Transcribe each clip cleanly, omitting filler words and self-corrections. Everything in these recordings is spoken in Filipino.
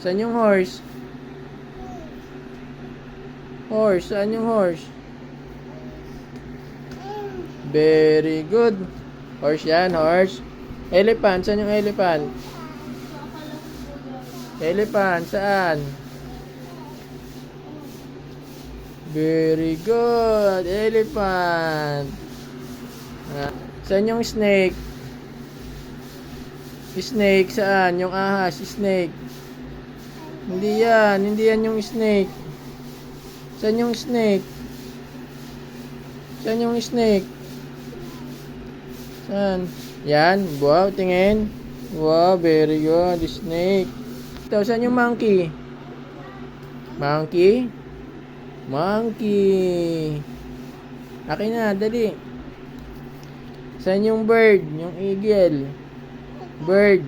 Saan yung horse? Horse. Saan yung horse? Very good. Horse yan, horse. Elephant. Saan yung elephant? Elephant. Saan? Very good. Elephant. Saan yung snake? Snake. Saan? Yung ahas. Snake. Hindi yan. Hindi yan yung snake. Saan yung snake? Saan yung snake? Saan? Yan. Wow, tingin. Wow, very good. Snake. Ito, saan yung monkey? Monkey? Monkey. Akin na, dali. Saan yung bird? Yung eagle. Bird.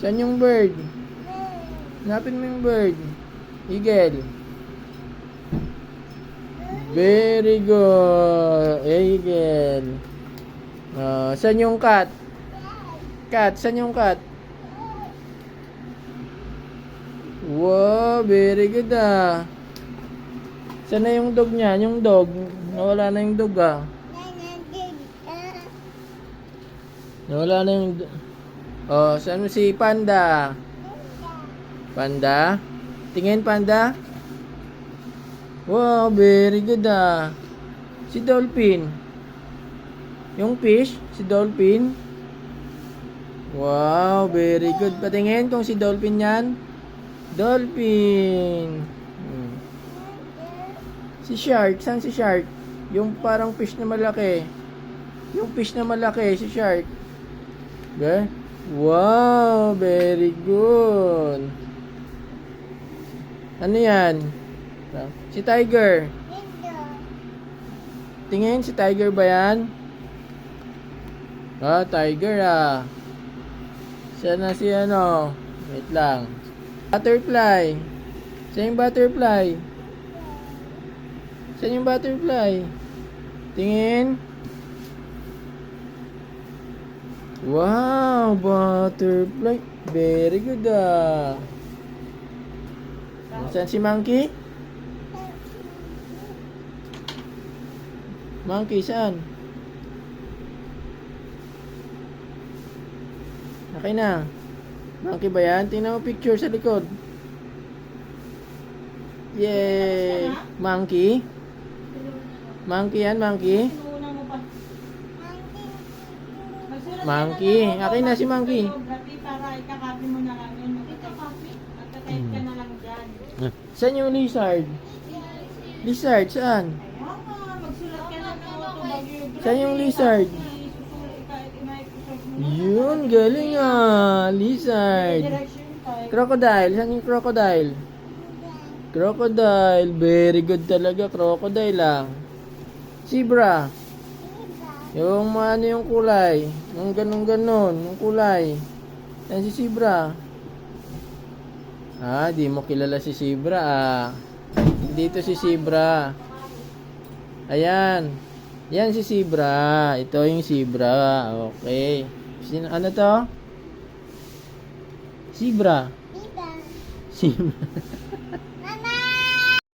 Saan yung bird? Hanapin mo yung bird. Eagle. Very good. Eagle. Saan yung cat? Cat. Saan yung cat? Wow, very good ah. Saan na yung dog niya? Yung dog. Nawala na yung dog ah. Nawala na yung saan mo si panda? Panda? Tingin panda? Wow, very good ah. Si dolphin. Yung fish, si dolphin. Wow, very good. Patingin kung si dolphin yan. Dolphin. Si shark, saan si shark? Yung parang fish na malaki. Yung fish na malaki, si shark. Okay? Wow, very good. Ano yan? Si tiger. Tingin, si tiger ba yan? Tiger ah. Saan na si ano? Wait lang. Butterfly. Saan yung butterfly? Saan yung butterfly? Tingin. Wow, butterfly. Very good ah. Saan si monkey? Monkey, saan? Okay na. Monkey ba yan? Tingnan mo picture sa likod. Yay! Monkey? Monkey yan, monkey? Monkey. Okay na si monkey. Para ikakapi mo na lang yun. Magkakait ka na lang dyan. Saan yung lizard? Lizard, saan? Magsulat ka na ng autobiography. Saan yung lizard? Yun, galing ah. Lizard. Crocodile. Saan yung crocodile? Crocodile. Very good talaga. Crocodile lang. Zebra. Yung ano yung kulay. Yung ganun-ganon. Yung kulay. Saan si zebra? Di mo kilala si zebra ah. Dito si zebra. Ayan. Yan si zebra. Ito yung zebra. Okay. Ano to? Zebra. Zebra.